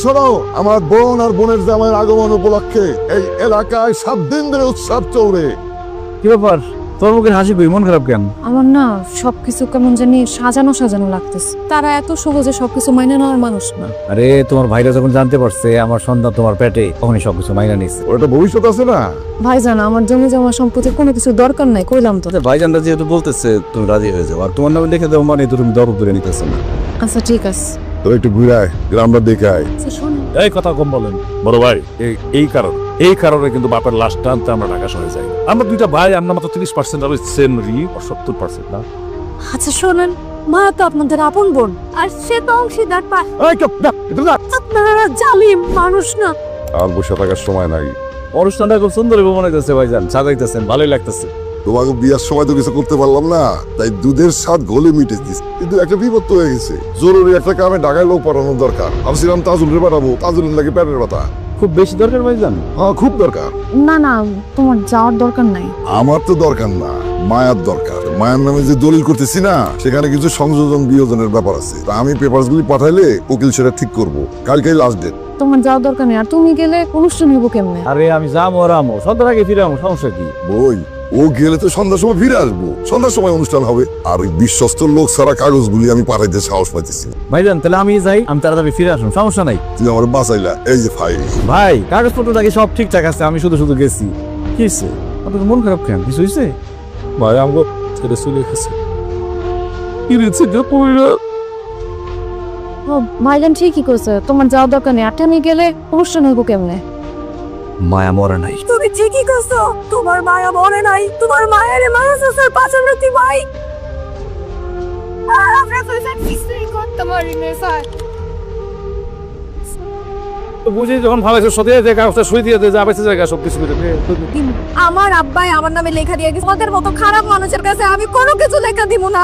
শোনো, আমার বোন আর বোনের জামাইয়ের আগমন উপলক্ষে এই এলাকায় 7 দিন ধরে উৎসব চলবে। কি ব্যাপার, তোর মুখের হাসি কই, মন খারাপ কেন? আমার না সবকিছু কেমন জানি সাজানো সাজানো লাগতেছে। তারা এত সহজে সবকিছু মাইনে নেওয়ার মানুষ না। আরে তোমার ভাইরা যখন জানতে পারছে আমার সন্তান তোমার পেটে, তখনই সবকিছু মাইনা নিচ্ছে। ওর একটা ভবিষ্যৎ আছে না। ভাইজান, আমার জমি জমা সম্পত্তির কোনো কিছু দরকার নাই, কইলাম তো। ভাইজানরা যেহেতু বলতেছে তুমি রাজি হয়ে যাও, আর তোমার নামে লিখে দেবো মানে তো তুমি দরদ ধরে নিতেছো না। আচ্ছা ঠিক আছে। তো একটু ঘুরায় গ্রামটা দেখায়। আচ্ছা শোন, এই কথা কম বলেন বড় ভাই। এই কারণে কিন্তু বাপের লাশ টানতে আমরা ঢাকা শহরে যাই। আমরা দুইটা ভাই, আমরা মাত্র 30% আর ওই সেনরি 70% না। আচ্ছা শোনেন, মা তো আপনাদের আপন বোন, আর সে তো অংশীদার পায়। আপনারা জালিম মানুষ না। আর বসে থাকার সময় নাই। অনুষ্ঠানটা খুব সুন্দর মনে হইতেছে ভাইজান, সাজাইতেছেন, ভালোই লাগতেছে। তোমাকে বিয়ার সময় তো কিছু করতে পারলাম না, তাই দুধের স্বাদ ঘোলে মিটে দিস। কিন্তু একটা বিপদ তো হয়ে গেছে, জরুরি একটা কামে ঢাকায় লোক পাঠানো দরকার। ভাবছিলাম তাজুলের পাঠাবো, তাজুলের লাগে পেটের ব্যথা। খুব বেশি দরকার ভাইজান? হ্যাঁ, খুব দরকার। না না, তোমার যাওয়ার দরকার নাই। আমার তো দরকার না, মায়ার দরকার। মায়ের নামে যে দলিল করতেছি না, সেখানে কিছু সংযোজন বিয়োজনের ব্যাপার আছে। তা আমি পেপারস গুলি পাঠাইলে উকিল সেটা ঠিক করবো। কালকেই লাস্ট ডেট। তোমার যাওয়ার দরকার নেই। আর তুমি গেলে অনুষ্ঠান হইব কেমনে? আরে আমি যাবো আর আমো, সন্ধ্যার আগে ফিরে আমো, সমস্যা কি? বই, ও গেলে তো সন্ধ্যার সময় ফিরে আসবো। সন্ধ্যার সময় অনুষ্ঠান হবে। আর ওই বিশ্বস্ত লোক ছাড়া কাগজগুলি আমি পাঠাইতে সাহস পাইতেছি না। ভাইজান তাহলে আমি যাই, আমি তাড়াতাড়ি ফিরে আসুন, সমস্যা নাই। তুই আমার বাঁচাইলা, এই যে ফাইল। ভাই কাগজপত্র নাকি সব ঠিকঠাক আছে, আমি শুধু শুধু গেছি। কি হয়েছে আপনার মন খারাপ কেন? কিছু হয়েছে? ভাই আমগো ছেড়ে চলে গেছে। কি রেছে যে পয়রা। ও ভাইজান ঠিকই কইছে, তোমার যাওয়ার দরকার নেই। আর আমি গেলে অনুষ্ঠান হইব কেমনে? মায়া মরে নাই। তুমি ঠিকই কইছো, তোমার মায়া মরে নাই। তোমার মায়ের মায়া স্যার পাঁচান্নতি ভাই। আমরা কইছে কিছুই করতে পারি না স্যার। তো বুঝি যখন ভালো আছে সত্যি যে কাগজটা সই দিয়ে দে, যা বেঁচে জায়গা সব কিছু করে দে। আমার আব্বাই আমার নামে লেখা দিয়ে গেছে। ওদের মতো খারাপ মানুষের কাছে আমি কোনো কিছু লেখা দিব না।